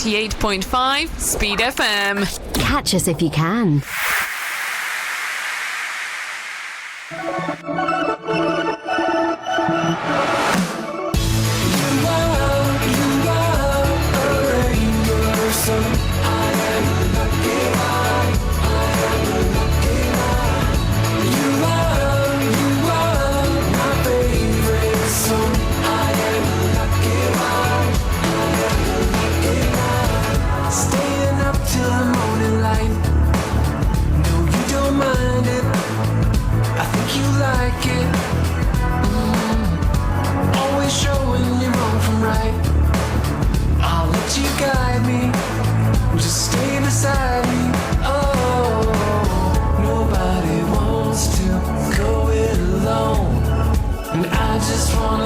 98.5 Speed FM. Catch us if you can.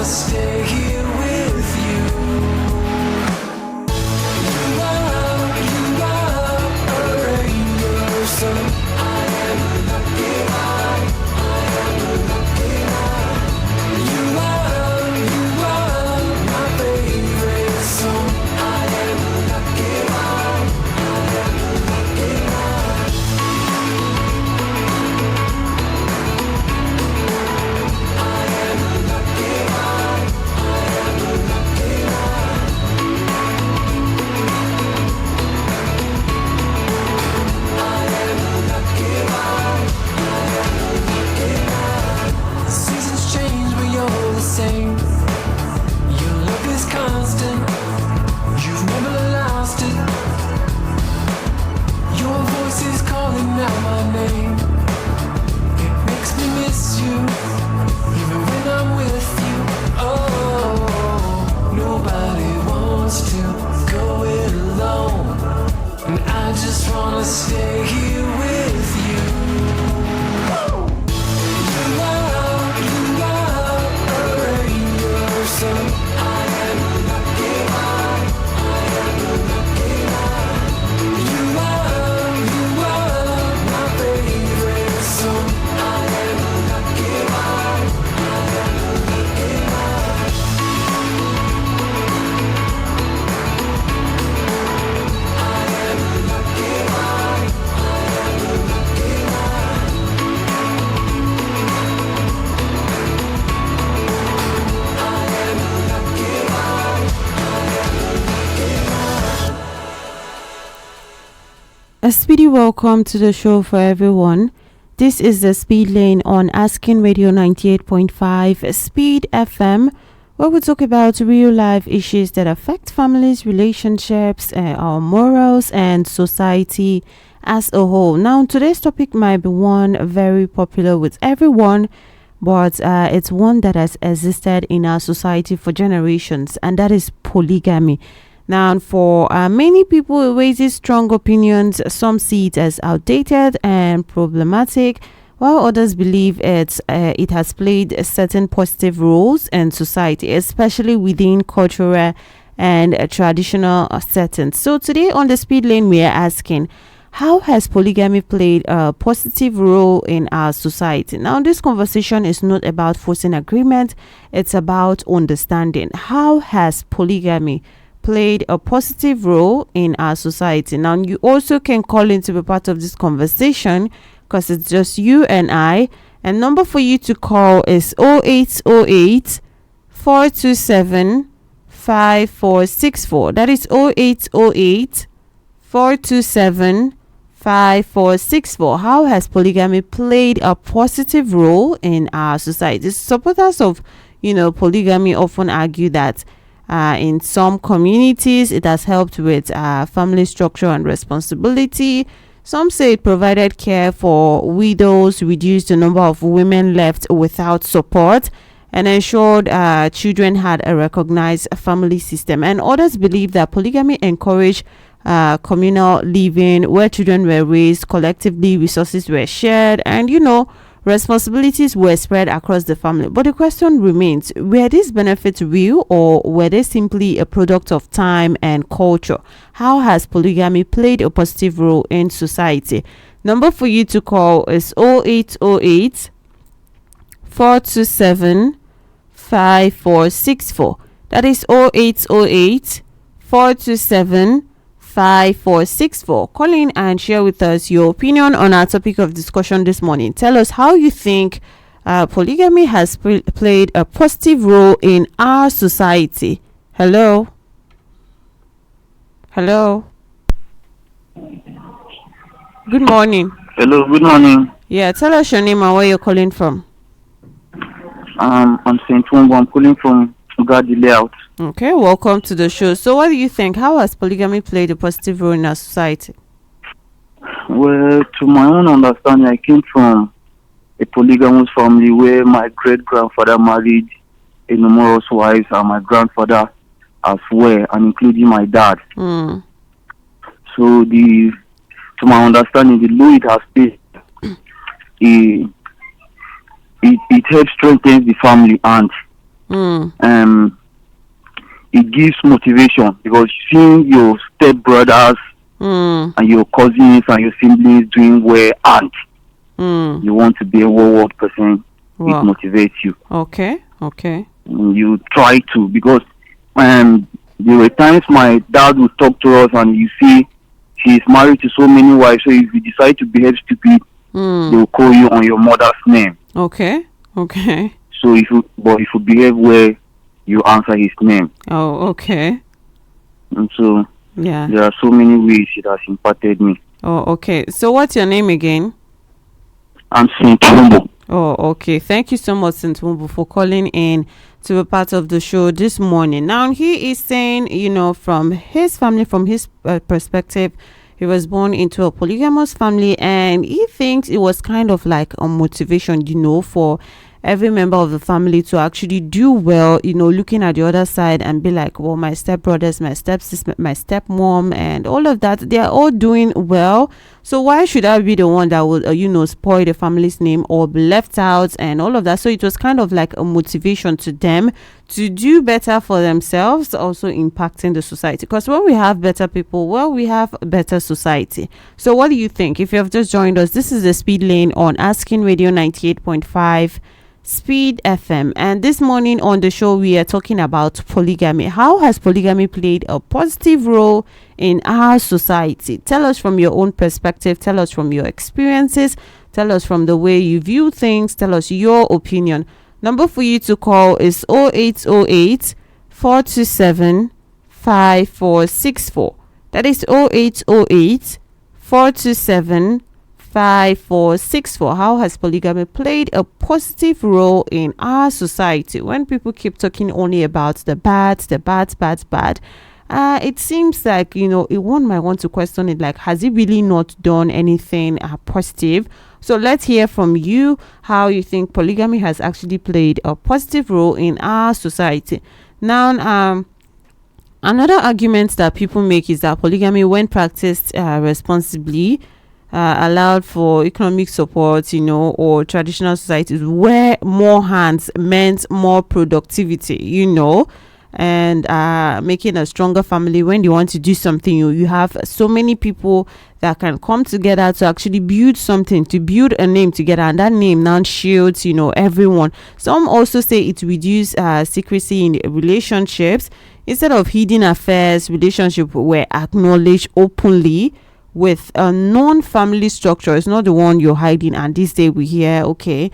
Stay here with you. You are a rainbow, so I am a lucky one. I am a lucky one. You are my favorite song. I am a lucky one. I am a lucky one. I am a lucky one. Same. Your love is constant. You've never lost it. Your voice is calling out my name. It makes me miss you, even when I'm with you. Oh, nobody wants to go it alone, and I just wanna stay here with you. So I am a lucky one. I am a lucky one. You are my favorite song. I am a lucky one. I am a lucky one. I am a lucky one. I am a lucky A speedy welcome to the show for everyone. This is the Speed Lane on Asking Radio 98.5 Speed FM, where we talk about real life issues that affect families, relationships, our morals, and society as a whole. Now, today's topic might be one very popular with everyone, but it's one that has existed in our society for generations, and that is polygamy. Now, for many people, it raises strong opinions. Some see it as outdated and problematic, while others believe it has played certain positive roles in society, especially within cultural and traditional settings. So today on the Speed Lane, we are asking, how has polygamy played a positive role in our society? Now, this conversation is not about forcing agreement. It's about understanding. How has polygamy played a positive role in our society? Now, you also can call in to be part of this conversation because it's just you and I. And number for you to call is 0808 427 5464. That is 0808 427 5464. How has polygamy played a positive role in our society? Supporters of polygamy often argue that in some communities, it has helped with family structure and responsibility. Some say it provided care for widows, reduced the number of women left without support, and ensured children had a recognized family system. And others believe that polygamy encouraged communal living, where children were raised collectively, resources were shared, and responsibilities were spread across the family. But the question remains, were these benefits real, or were they simply a product of time and culture? How has polygamy played a positive role in society? Number for you to call is 0808 427 5464. That is 0808 427 5464. Call in and share with us your opinion on our topic of discussion this morning. Tell us how you think polygamy has played a positive role in our society. Hello. Good morning. Hello, good morning. Yeah, tell us your name and where you're calling from. I'm Saint Wombo. I'm calling from Ugadi Layout. Okay, welcome to the show. So what do you think? How has polygamy played a positive role in our society? Well, to my own understanding, I came from a polygamous family where my great-grandfather married a numerous wives and my grandfather as well, and including my dad. So to my understanding, the role it has played, it helps strengthen the family, and it gives motivation, because seeing your stepbrothers and your cousins and your siblings doing well, and you want to be a world person. Wow. It motivates you. Okay. You try to, because there were times my dad would talk to us and you see he's married to so many wives, so if you decide to behave stupid, they will call you on your mother's name. Okay. So if you behave well, you answer his name. Oh, okay. And so yeah, there are so many ways it has impacted me. Oh, okay. So what's your name again? I'm Saint Wombo. Oh, okay. Thank you so much, Saint Wombo, for calling in to be part of the show this morning. Now, he is saying, from his family, from his perspective, he was born into a polygamous family, and he thinks it was kind of like a motivation, for every member of the family to actually do well, looking at the other side and be like, well, my stepbrothers, my stepsister, my stepmom, and all of that, they are all doing well. So why should I be the one that would, spoil the family's name or be left out and all of that? So it was kind of like a motivation to them to do better for themselves, also impacting the society. Because when we have better people, well, we have a better society. So what do you think? If you have just joined us, this is the Speed Lane on Asking Radio 98.5 Speed FM, and this morning on the show we are talking about polygamy. How has polygamy played a positive role in our society? Tell us from your own perspective, tell us from your experiences, tell us from the way you view things, tell us your opinion. Number for you to call is 0808 427 5464. That is 0808 427 5464. How has polygamy played a positive role in our society? When people keep talking only about the bad, it seems like, one might want to question it, like, has it really not done anything positive? So let's hear from you how you think polygamy has actually played a positive role in our society. Now, another argument that people make is that polygamy, when practiced responsibly, allowed for economic support, or traditional societies where more hands meant more productivity, and making a stronger family. When you want to do something, you have so many people that can come together to actually build something, to build a name together, and that name now shields, everyone. Some also say it reduces secrecy in relationships. Instead of hidden affairs, relationships were acknowledged openly with a non-family structure. It's not the one you're hiding, and this day we hear, okay,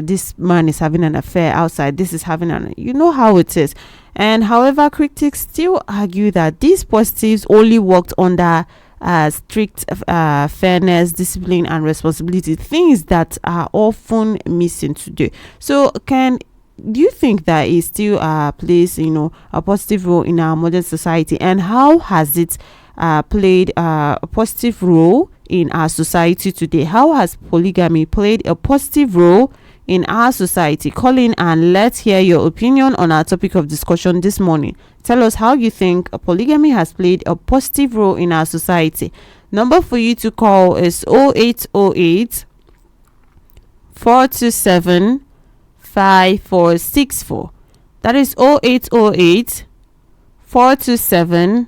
this man is having an affair outside, this is having how it is. And however, critics still argue that these positives only worked under strict fairness, discipline, and responsibility, things that are often missing today. So do you think that it still plays a positive role in our modern society, and how has it played a positive role in our society today? How has polygamy played a positive role in our society? Call in and let's hear your opinion on our topic of discussion this morning. Tell us how you think polygamy has played a positive role in our society. Number for you to call is 0808 427 5464. That is 0808 427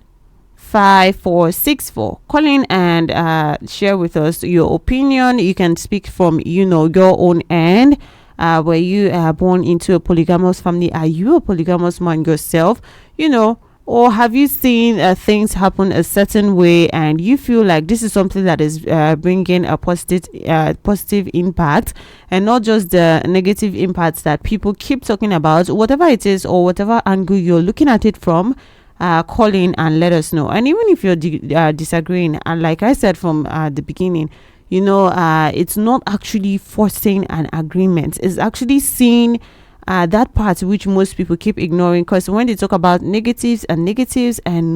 5464. Call in and share with us your opinion. You can speak from your own end. Were you born into a polygamous family? Are you a polygamous man yourself? or have you seen things happen a certain way and you feel like this is something that is bringing a positive impact and not just the negative impacts that people keep talking about? Whatever it is or whatever angle you're looking at it from, call in and let us know. And even if you're disagreeing, and like I said from the beginning, it's not actually forcing an agreement. It's actually seeing that part which most people keep ignoring, because when they talk about negatives and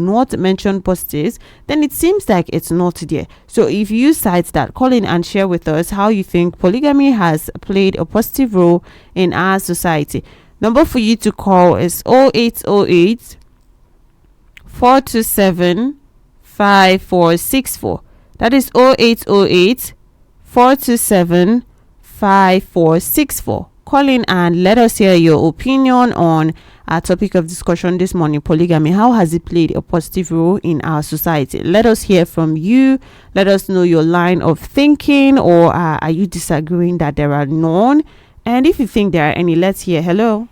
not mention positives, then it seems like it's not there. So if you cite that, call in and share with us how you think polygamy has played a positive role in our society. Number for you to call is 0808 427 5464. That is 0808 427 5464. Call in and let us hear your opinion on our topic of discussion this morning, polygamy. How has it played a positive role in our society? Let us hear from you. Let us know your line of thinking, or are you disagreeing that there are none? And if you think there are any, let's hear. Hello.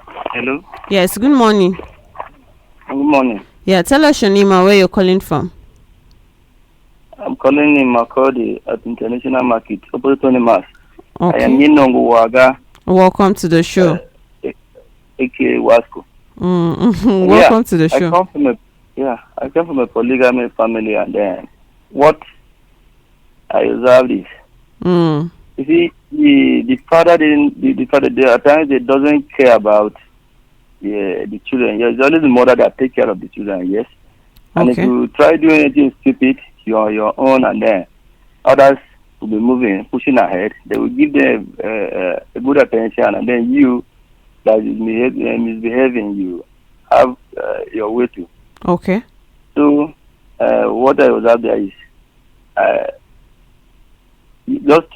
Hello. Yes, good morning. Good morning. Yeah, tell us your name and where you're calling from. I'm calling in Makodi at International Market, opposite Tony Mass. Okay. I am Ninongo Waga, Welcome to the show. aka Wasco. Welcome to the show. I come from a polygamy family, and then what I observed is, Mm. you see, the father there at times they doesn't care about the children. Yes, it's always the mother that take care of the children. Yes, and Okay. if you try doing anything stupid, you're on your own, and then others will be moving, pushing ahead. They will give them a good attention, and then you that is misbehaving, you have your way to. Okay. So what I was out there is just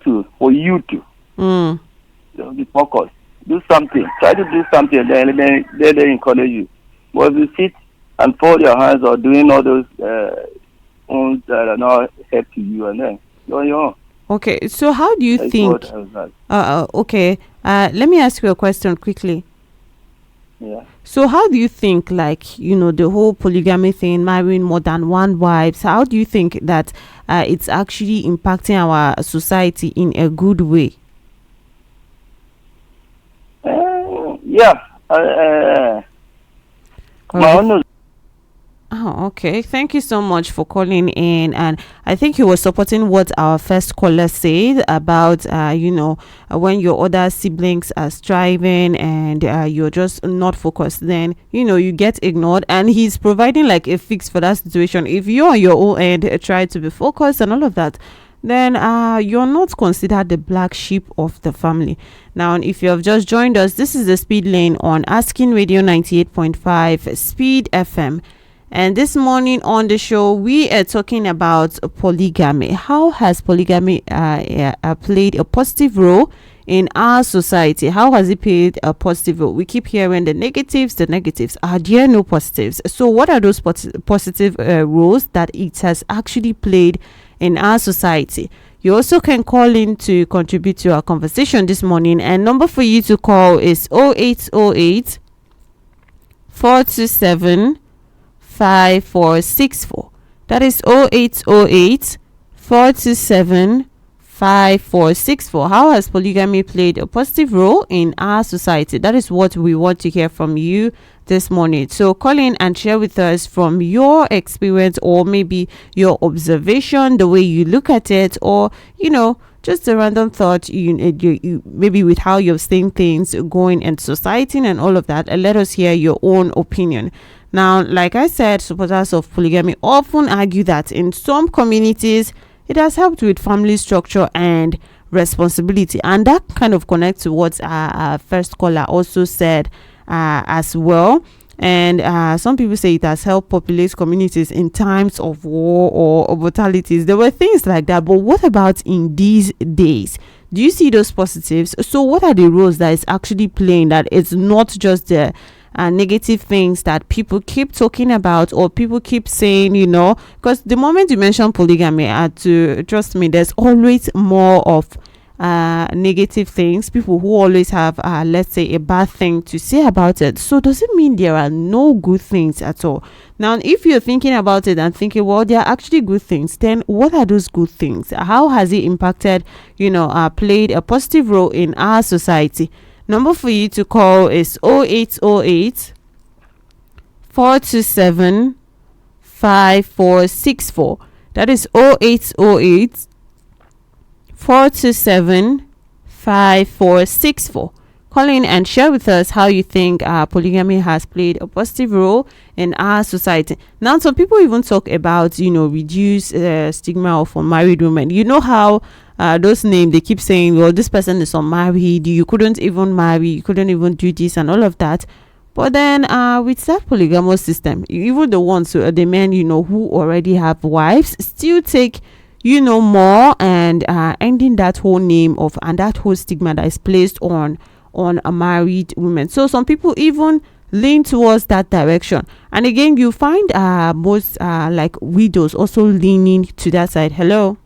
to for you to just be focused, do something, try to do something, and then they encourage you. But if you sit and fold your hands or doing all those ones that are not help to you, and then you're on your own. Okay. So how do you That's think? what I was like. Okay. Let me ask you a question quickly. Yeah. So how do you think, like, the whole polygamy thing, marrying more than one wives, how do you think that it's actually impacting our society in a good way? Yeah. My own. Oh, okay. Thank you so much for calling in. And I think you were supporting what our first caller said about, when your other siblings are striving and you're just not focused, then, you get ignored. And he's providing like a fix for that situation. If you on your own end try to be focused and all of that, then you're not considered the black sheep of the family. Now, if you have just joined us, this is the Speed Lane on Asking Radio 98.5 Speed FM. And this morning on the show, we are talking about polygamy. How has polygamy played a positive role in our society? How has it played a positive role? We keep hearing the negatives. Are there no positives? So what are those positive roles that it has actually played in our society? You also can call in to contribute to our conversation this morning. And number for you to call is 0808 427 5464. That is 0808 427 5464. How has polygamy played a positive role in our society? That is what we want to hear from you this morning. So call in and share with us from your experience, or maybe your observation, the way you look at it, or just a random thought, you maybe with how you're seeing things going in society and all of that. And let us hear your own opinion. Now, like I said, supporters of polygamy often argue that in some communities, it has helped with family structure and responsibility. And that kind of connects to what our first caller also said as well. And some people say it has helped populate communities in times of war or brutalities. There were things like that. But what about in these days? Do you see those positives? So what are the roles that it's actually playing, that it's not just the negative things that people keep talking about or people keep saying, because the moment you mention polygamy, to trust me, there's always more of negative things, people who always have let's say a bad thing to say about it. So does it mean there are no good things at all? Now if you're thinking about it and thinking, well, there are actually good things, then what are those good things? How has it impacted, played a positive role in our society? Number for you to call is 0808 427 5464. That is 0808 427 5464. Call in and share with us how you think polygamy has played a positive role in our society. Now, some people even talk about, reduce stigma of unmarried women. You know how those names, they keep saying, well, this person is unmarried, you couldn't even marry, you couldn't even do this and all of that. But then with that polygamous system, even the ones the men, who already have wives, still take more, and ending that whole name of and that whole stigma that is placed on a married women. So some people even lean towards that direction, and again you find most like widows also leaning to that side. Hello.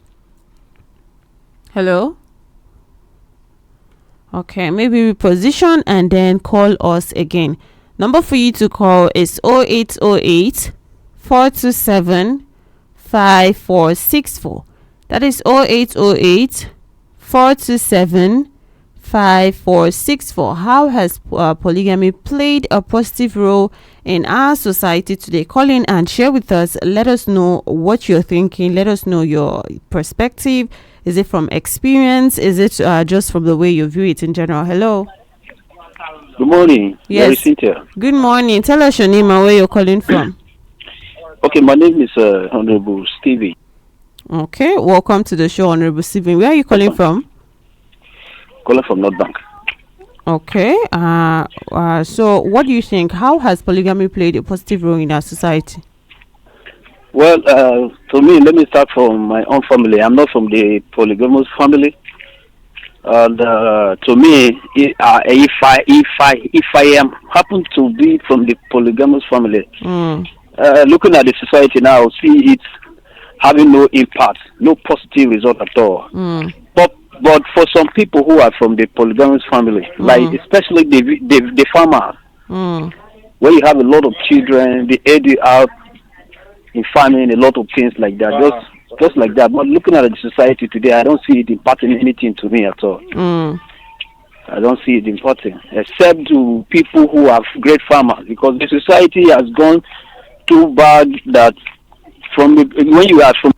Okay, maybe reposition and then call us again. Number for you to call is 0808 427 5464. That is 0808 427 5464. How has polygamy played a positive role in our society today? Call in and share with us. Let us know what you're thinking. Let us know your perspective. Is it from experience? Is it just from the way you view it in general? Hello. Good morning. Yes. Marysyntia. Good morning. Tell us your name and where you're calling from. Okay, my name is Honorable Stevie. Okay, welcome to the show, Honorable Stephen. Where are you calling from? Calling from North Bank. Okay. So what do you think? How has polygamy played a positive role in our society? Well, to me, let me start from my own family. I'm not from the polygamous family. And to me, if I am happen to be from the polygamous family, looking at the society now, see it having no impact, no positive result at all. But for some people who are from the polygamous family, like especially the farmers, where you have a lot of children, they aid you out in farming, a lot of things like that, just like that. But looking at the society today, I don't see it imparting anything to me at all. I don't see it imparting, except to people who are great farmers, because the society has gone too bad that when you are from.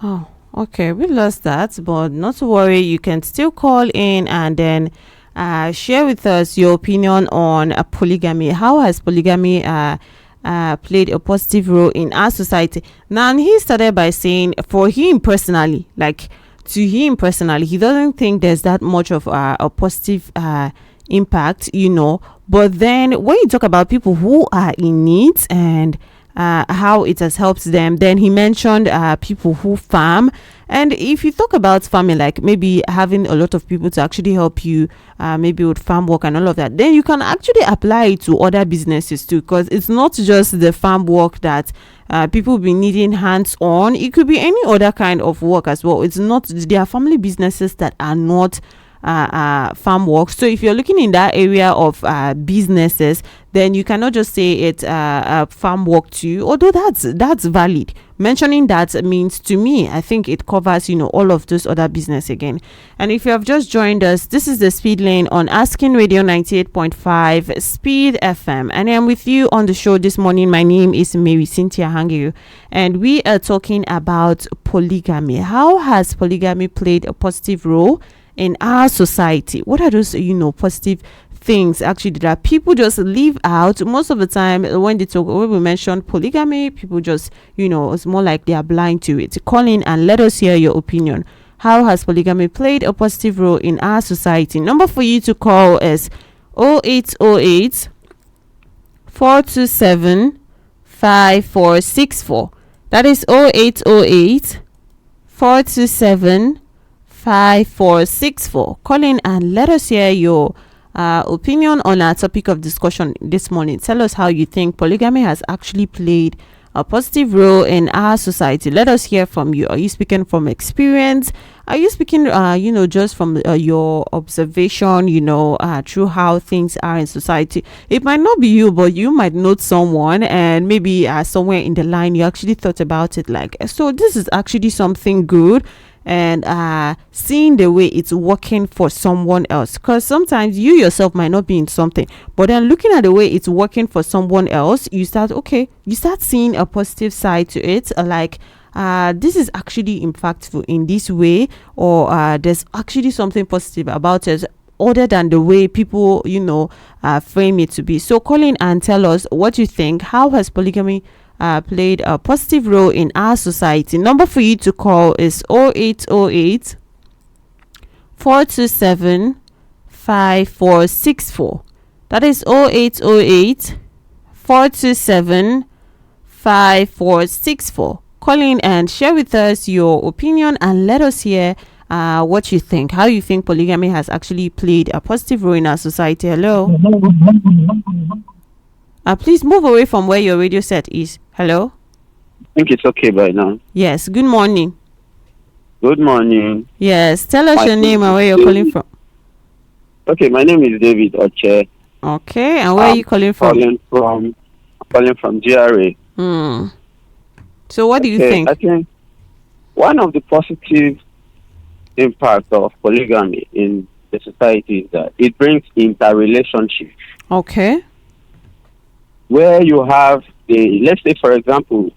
Oh, okay, we lost that, but not to worry. You can still call in and then share with us your opinion on polygamy. How has polygamy played a positive role in our society? Now, he started by saying, for him personally, he doesn't think there's that much of a positive impact, But then when you talk about people who are in need and how it has helped them, then he mentioned people who farm. And if you talk about farming, like maybe having a lot of people to actually help you, maybe with farm work and all of that, then you can actually apply it to other businesses too, because it's not just the farm work that people be needing hands on. It could be any other kind of work as well. It's not, there are family businesses that are not farm work. So if you're looking in that area of businesses, then you cannot just say it's farm work too, although that's valid. Mentioning that means, to me, I think it covers all of those other business again. And if you have just joined us, this is the Speed Lane on Asking Radio 98.5 Speed FM, and I'm with you on the show this morning. My name is Marysyntia Hangeior, and we are talking about polygamy. How has polygamy played a positive role in our society? What are those positive things actually that people just leave out most of the time when we mention polygamy? People just it's more like they are blind to it. Call in and let us hear your opinion. How has polygamy played a positive role in our society? Number for you to call is 0808 427 5464. That is 0808 427 5464. Call in and let us hear your opinion on our topic of discussion this morning. Tell us how you think polygamy has actually played a positive role in our society? Let us hear from you. Are you speaking from experience? Are you speaking, just from your observation, through how things are in society? It might not be you, but you might know someone, and maybe somewhere in the line you actually thought about it like, so this is actually something good, and seeing the way it's working for someone else, because sometimes you yourself might not be in something, but then looking at the way it's working for someone else, you start seeing a positive side to it, like this is actually impactful in this way, or there's actually something positive about it other than the way people frame it to be. So call in and tell us what you think. How has polygamy played a positive role in our society? Number for you to call is 0808 427 5464. That is 0808 427 5464. Call in and share with us your opinion and let us hear what you think. How you think polygamy has actually played a positive role in our society. Hello. Please move away from where your radio set is. Hello. I think it's okay by now. Yes. Good morning. Good morning. Yes. Tell us My your name name and where is you're calling David. from. Okay, my name is David Oche. Okay. And where are you calling from? Calling from GRA. So what do you think? I think one of the positive impacts of polygamy in the society is that it brings interrelationship. Okay. Where you have let's say for example,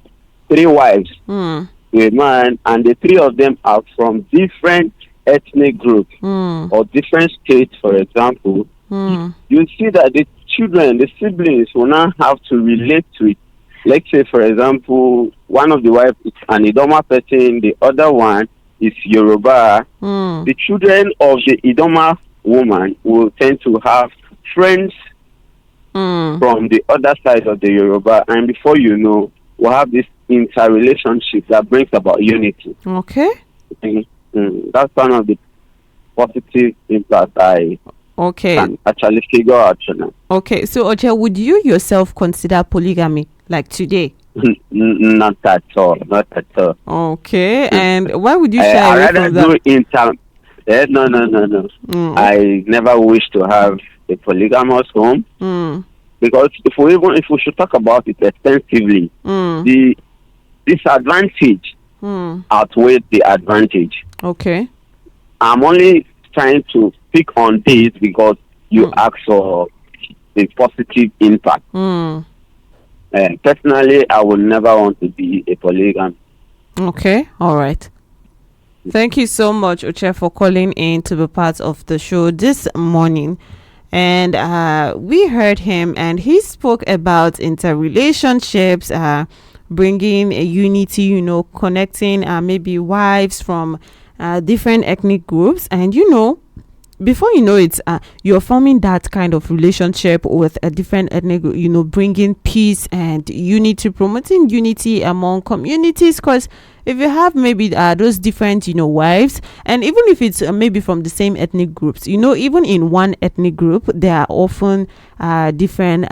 3 wives to a man, and the 3 of them are from different ethnic groups or different states, for example, you see that the children, the siblings, will not have to relate to it. Let's say, for example, one of the wives is an Idoma person, the other one is Yoruba. The children of the Idoma woman will tend to have friends from the other side of the Yoruba, and before you know, we'll have this interrelationship that brings about unity. Okay. That's one of the positive impacts I can actually figure out. Okay, so Oche, would you yourself consider polygamy like today? Not at all. Not at all. Okay, and why would you shy I away rather from that? No. I never wish to have a polygamous home because if we should talk about it extensively, the disadvantage outweighs the advantage. Okay. I'm only trying to pick on this because you asked for the positive impact. Personally, I would never want to be a polygam. Okay, all right. Thank you so much, Oche, for calling in to be part of the show this morning. And we heard him, and he spoke about interrelationships, bringing a unity, connecting maybe wives from different ethnic groups. And before you know it, you're forming that kind of relationship with a different ethnic group, bringing peace and unity, promoting unity among communities. Because if you have maybe those different wives, and even if it's maybe from the same ethnic groups, even in one ethnic group, there are often different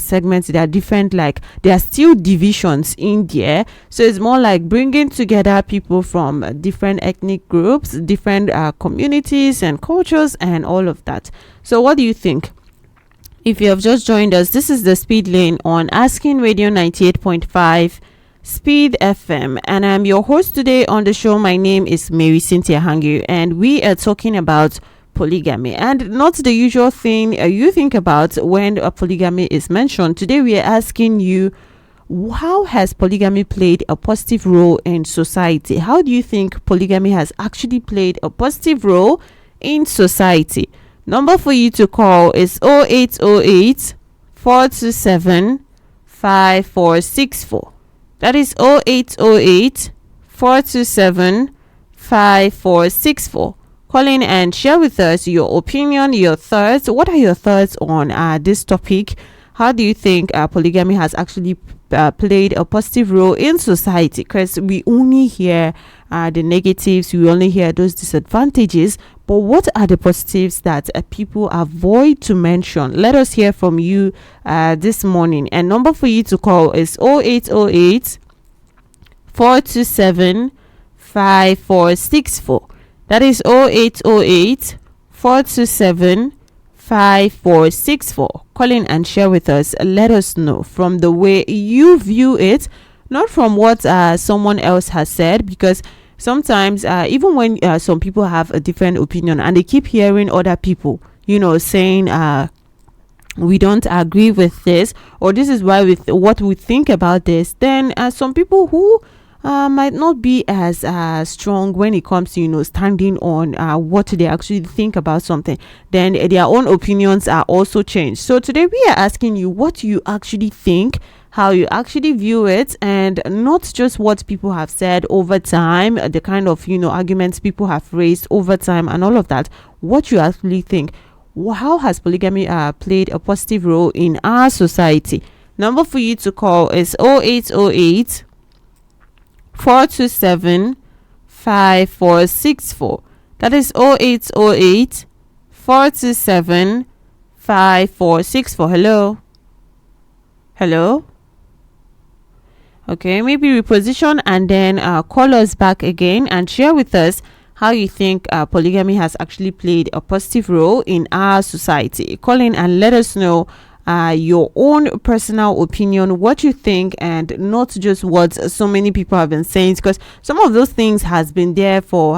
segments. There are different, like there are still divisions in there. So it's more like bringing together people from different ethnic groups, different communities and cultures and all of that. So what do you think? If you have just joined us, this is the Speed Lane on Asking Radio 98.5 Speed FM, and I'm your host today on the show. My name is Marysyntia Hangeior, and we are talking about polygamy, and not the usual thing you think about when a polygamy is mentioned. Today we are asking you, how has polygamy played a positive role in society? How do you think polygamy has actually played a positive role in society? Number for you to call is 0808 427 5464. That is 0808 427 5464. Call in and share with us your opinion, your thoughts. What are your thoughts on this topic? how do you think polygamy has actually played a positive role in society? Because we only hear the negatives, we only hear those disadvantages, but what are the positives that people avoid to mention? Let us hear from you this morning. And number for you to call is 0808 427 5464. That is 0808 427 5464. Call in and share with us. Let us know from the way you view it, not from what someone else has said, because sometimes even when some people have a different opinion and they keep hearing other people, saying we don't agree with this, or this is why with what we think about this, then some people who might not be as strong when it comes to standing on what they actually think about something, then their own opinions are also changed. So today we are asking you what you actually think, how you actually view it, and not just what people have said over time, the kind of arguments people have raised over time and all of that. What you actually think. How has polygamy played a positive role in our society? Number for you to call is 0808 427 5464. That is 0808 427 5464. Hello. Okay, maybe reposition and then call us back again and share with us how you think polygamy has actually played a positive role in our society. Call in and let us know your own personal opinion, what you think, and not just what so many people have been saying, because some of those things have been there for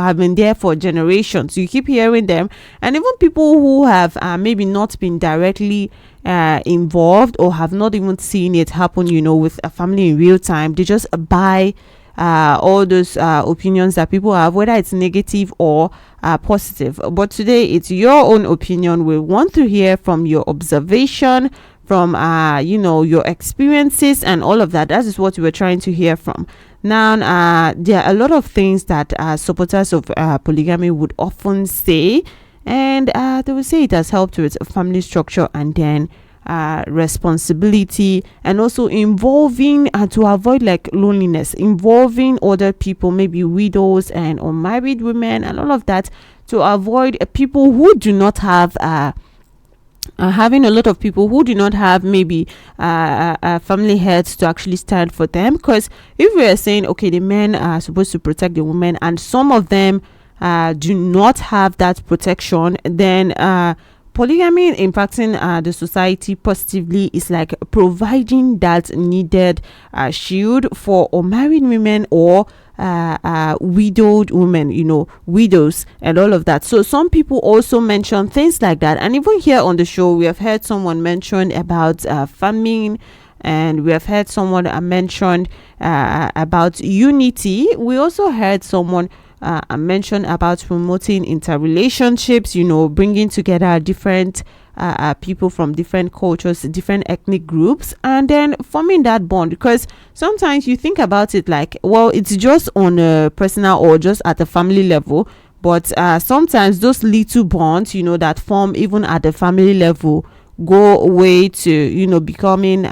generations. You keep hearing them, and even people who have maybe not been directly involved or have not even seen it happen with a family in real time, they just buy all those opinions that people have, whether it's negative or positive. But today it's your own opinion. We want to hear from your observation, from your experiences and all of that. That is what we were trying to hear from. Now there are a lot of things that supporters of polygamy would often say, and they will say it has helped with family structure and then responsibility, and also involving to avoid like loneliness, involving other people, maybe widows and unmarried women and all of that, to avoid people who do not have having a lot of people who do not have maybe family heads to actually stand for them. Because if we are saying, okay, the men are supposed to protect the women and some of them do not have that protection, then polygamy impacting the society positively is like providing that needed shield for unmarried women or widowed women, widows and all of that. So some people also mention things like that, and even here on the show we have heard someone mention about famine, and we have heard someone mention about unity. We also heard someone mention about promoting interrelationships, bringing together different people from different cultures, different ethnic groups, and then forming that bond. Because sometimes you think about it like, well, it's just on a personal or just at a family level, but sometimes those little bonds that form even at the family level go away to becoming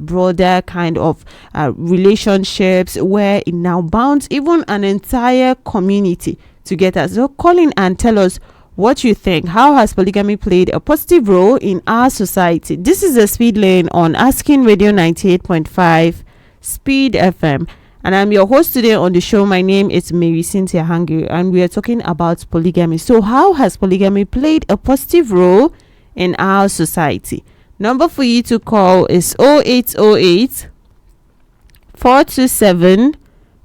broader kind of relationships, where it now bounds even an entire community together. So call in and tell us what you think. How has polygamy played a positive role in our society? This is the Speed Lane on Asking Radio 98.5 Speed FM, and I'm your host today on the show. My name is Marysyntia Hangeior, and we are talking about polygamy. So how has polygamy played a positive role in our society? Number for you to call is 0808 427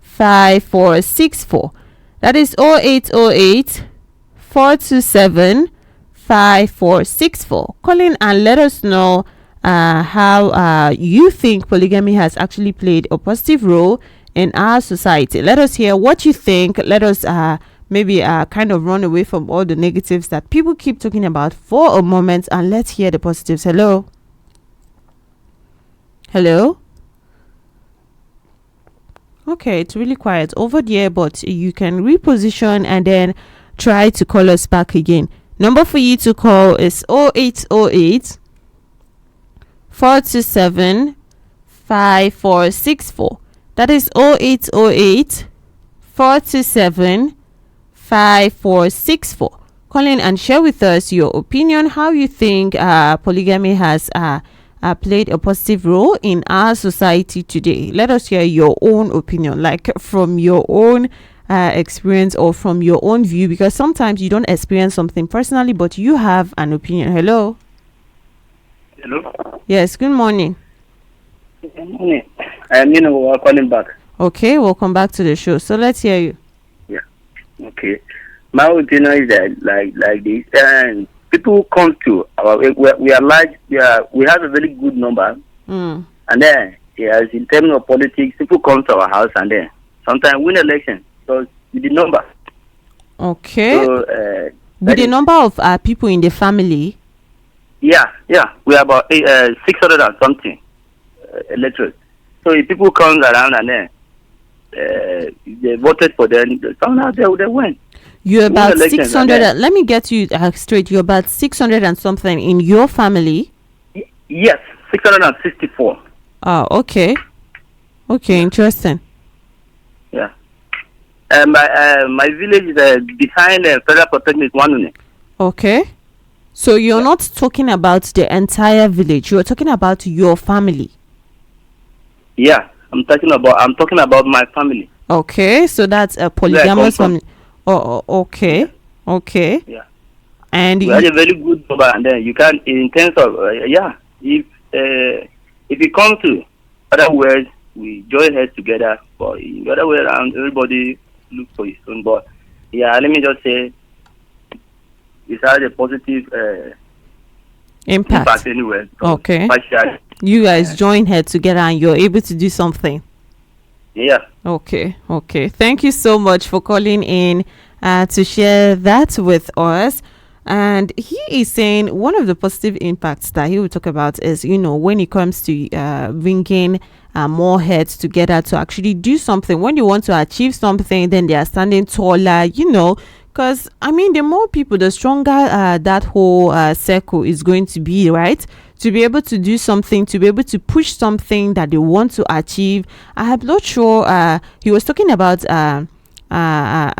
5464. That is 0808 427 5464. Call in and let us know how you think polygamy has actually played a positive role in our society. Let us hear what you think. Let us maybe kind of run away from all the negatives that people keep talking about for a moment, and let's hear the positives. Hello. Okay, it's really quiet over there, but you can reposition and then try to call us back again. Number for you to call is 0808 427 5464. That is 0808 427 5464. Call in and share with us your opinion, how you think polygamy has played a positive role in our society today. Let us hear your own opinion, like from your own experience or from your own view, because sometimes you don't experience something personally, but you have an opinion. Hello. Hello. Yes, good morning. Good morning. We're calling back. Okay, welcome back to the show. So let's hear you. Yeah. Okay. My opinion is that like this, and people come to our we are large. We have a very good number, and then yes, in terms of politics, people come to our house and then sometimes win election. So with the number. Okay. So with the number of people in the family. Yeah. We are about 600 and something electorate. So if people come around and then they voted for them, somehow they win. You're about 600. Let me get you straight. You're about 600 and something in your family. Yes, 664. Oh, okay. Okay, interesting. Yeah. My village is behind Federal Protective One. Okay. So you're not talking about the entire village. You're talking about your family. Yeah, I'm talking about my family. Okay, so that's a polygamous family. Oh, okay. Yeah. Okay. Yeah. And we had a very good number, and then you can, in terms of if it comes to other words, we join heads together. But in the other way around, everybody look for his own. But yeah, let me just say, it had a positive impact anyway. Okay. Partially. You guys join heads together and you're able to do something. Yeah. Okay. Thank you so much for calling in to share that with us. And he is saying one of the positive impacts that he will talk about is, when it comes to bringing more heads together to actually do something. When you want to achieve something, then they are standing taller, because the more people, the stronger that whole circle is going to be, right? To be able to do something, to be able to push something that they want to achieve. I'm not sure. He was talking about.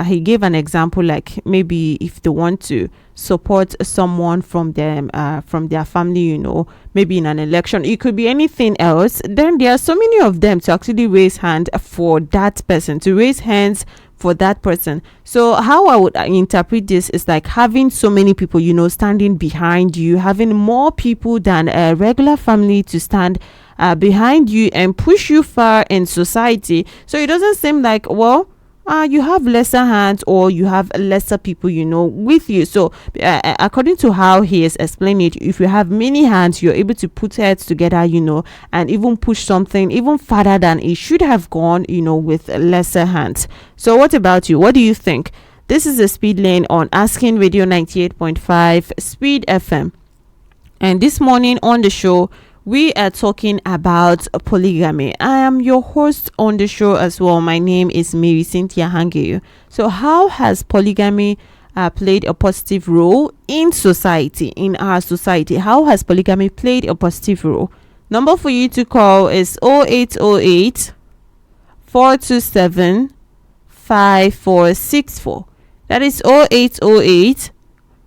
He gave an example, like maybe if they want to support someone from them, from their family, maybe in an election, it could be anything else. Then there are so many of them to actually raise hand for that person, to raise hands for that person. So how I would interpret this is like having so many people, standing behind you, having more people than a regular family to stand behind you and push you far in society. So it doesn't seem like, you have lesser hands or you have lesser people, with you. So according to how he is explaining it, if you have many hands, you're able to put heads together, and even push something even farther than it should have gone, with lesser hands. So what about you? What do you think? This is the Speed Lane on Asking Radio 98.5 Speed FM. And this morning on the show, we are talking about polygamy. I am your host on the show as well. My name is Marysyntia Hangeior. So how has polygamy played a positive role in society, in our society? How has polygamy played a positive role? Number for you to call is 0808 427 5464. That is 0808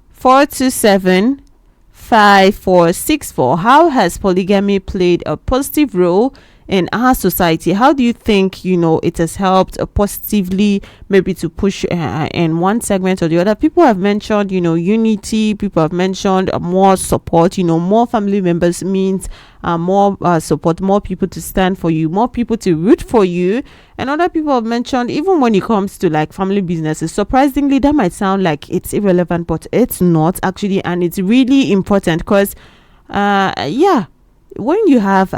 427 5464. How has polygamy played a positive role in our society? How do you think it has helped positively, maybe to push in one segment or the other? People have mentioned unity. People have mentioned more support. More family members means more support, more people to stand for you, more people to root for you. And other people have mentioned, even when it comes to like family businesses, surprisingly that might sound like it's irrelevant, but it's not actually, and it's really important because when you have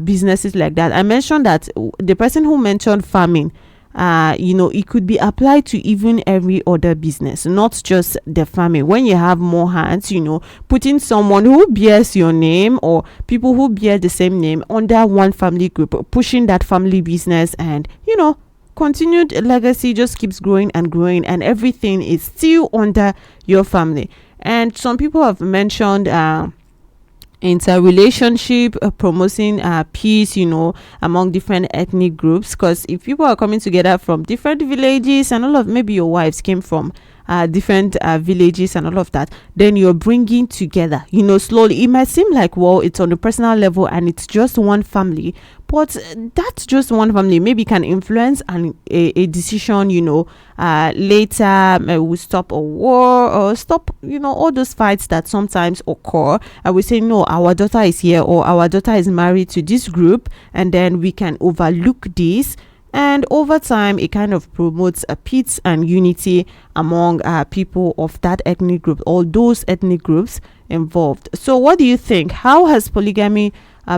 businesses like that, I mentioned that the person who mentioned farming, it could be applied to even every other business, not just the farming. When you have more hands, putting someone who bears your name or people who bear the same name under one family group, pushing that family business, and continued legacy just keeps growing and growing, and everything is still under your family. And some people have mentioned interrelationship, promoting peace, among different ethnic groups. Because if people are coming together from different villages and all of, maybe your wives came from different villages and all of that, then you're bringing together, slowly. It might seem like, well, it's on a personal level and it's just one family, but that's just one family maybe can influence a decision, later. Will stop a war or stop, all those fights that sometimes occur. I will say, no, our daughter is here or our daughter is married to this group, and then we can overlook this. And over time, it kind of promotes a peace and unity among people of that ethnic group, or those ethnic groups involved. So what do you think? How has polygamy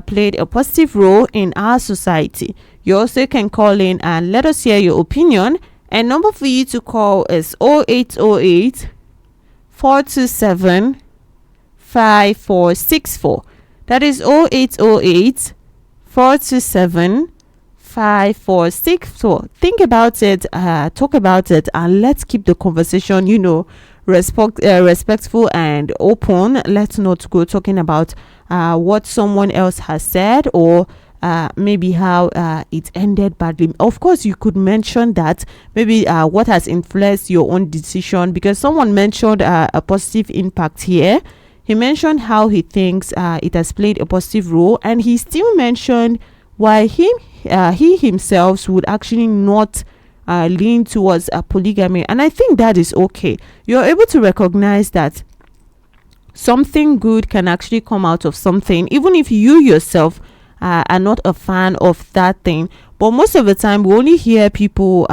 played a positive role in our society? You also can call in and let us hear your opinion. And number for you to call is 0808 427 5464. That is 0808 427 5464. Think about it, talk about it, and let's keep the conversation, respectful and open. Let's not go talking about what someone else has said, or maybe how it ended badly. Of course, you could mention that maybe what has influenced your own decision, because someone mentioned a positive impact here. He mentioned how he thinks it has played a positive role, and he still mentioned why he himself would actually not lean towards a polygamy. And I think that is okay. You're able to recognize that something good can actually come out of something, even if you yourself are not a fan of that thing. But most of the time we only hear people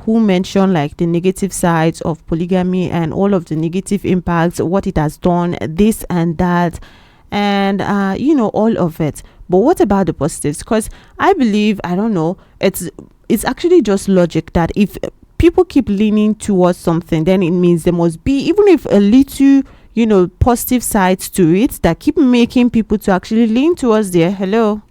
who mention like the negative sides of polygamy and all of the negative impacts, what it has done, this and that, and all of it. But what about the positives? Because I believe, I don't know, it's actually just logic that if people keep leaning towards something, then it means there must be, even if a little, positive sides to it that keep making people to actually lean towards there. Hello?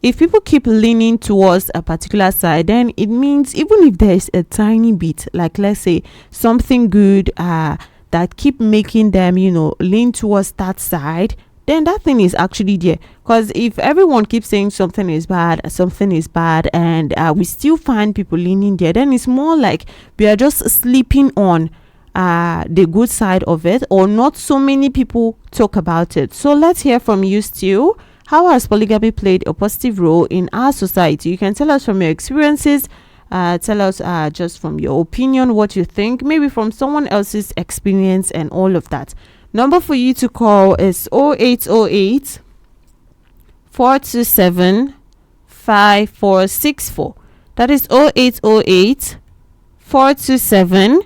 If people keep leaning towards a particular side, then it means even if there is a tiny bit, like let's say something good, that keep making them, lean towards that side, then that thing is actually there. Because if everyone keeps saying something is bad, and we still find people leaning there, then it's more like we are just sleeping on the good side of it, or not so many people talk about it. So let's hear from you still. How has polygamy played a positive role in our society? You can tell us from your experiences. Tell us just from your opinion what you think, maybe from someone else's experience and all of that. Number for you to call is 0808 427 5464. That is 0808 427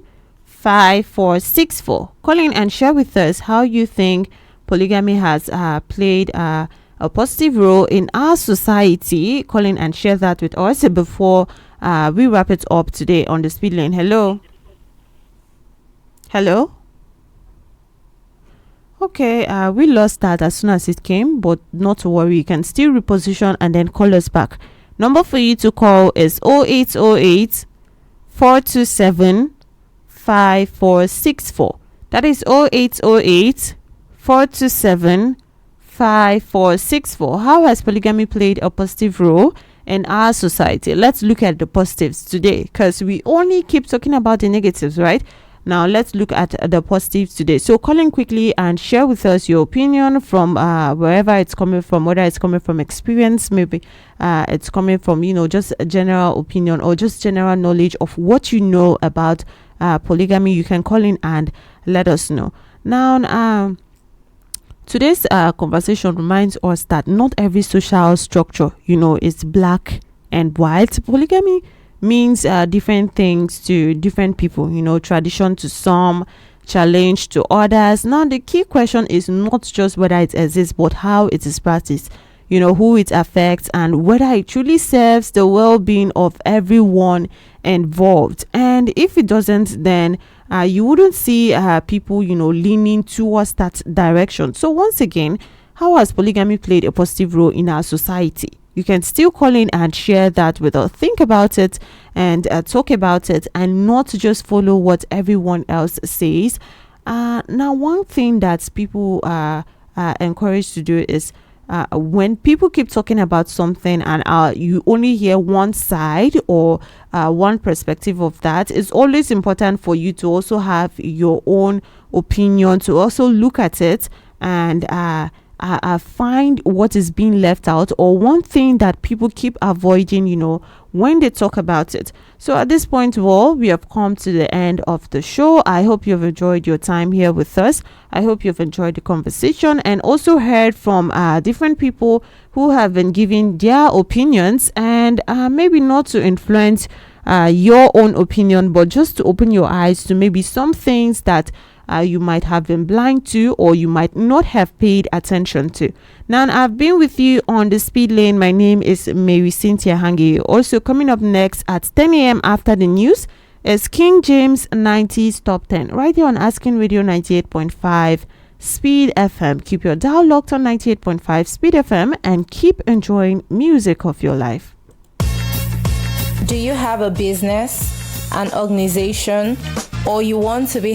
5464. Call in and share with us how you think polygamy has played a positive role in our society. Call in and share that with us before we wrap it up today on the speed lane. Hello? Okay, we lost that as soon as it came, but not to worry, you can still reposition and then call us back. Number for you to call is 0808 427 5464. That is 0808 427 5464. How has polygamy played a positive role in our society? Let's look at the positives today, because we only keep talking about the negatives, right? Now let's look at the positives today. So call in quickly and share with us your opinion from wherever it's coming from, whether it's coming from experience, maybe it's coming from just a general opinion or just general knowledge of what you know about polygamy. You can call in and let us know. Now today's conversation reminds us that not every social structure is black and white. Polygamy means different things to different people. Tradition to some, challenge to others. Now the key question is not just whether it exists, but how it is practiced, who it affects, and whether it truly serves the well-being of everyone involved. And if it doesn't, then you wouldn't see people leaning towards that direction. So once again, how has polygamy played a positive role in our society? You can still call in and share that with us. Think about it and talk about it, and not just follow what everyone else says. Now, one thing that people are encouraged to do is when people keep talking about something and you only hear one side or one perspective of that, it's always important for you to also have your own opinion, to also look at it and find what is being left out, or one thing that people keep avoiding, when they talk about it. So at this point, well, we have come to the end of the show. I hope you've enjoyed your time here with us. I hope you've enjoyed the conversation and also heard from different people who have been giving their opinions, and maybe not to influence your own opinion, but just to open your eyes to maybe some things that you might have been blind to, or you might not have paid attention to. Now, I've been with you on the speed lane. My name is Marysyntia Hangeior. Also coming up next at 10 a.m. after the news is King James 90s Top 10 right here on Asking Radio 98.5 Speed FM. Keep your dial locked on 98.5 Speed FM and keep enjoying music of your life. Do you have a business, an organization, or you want to be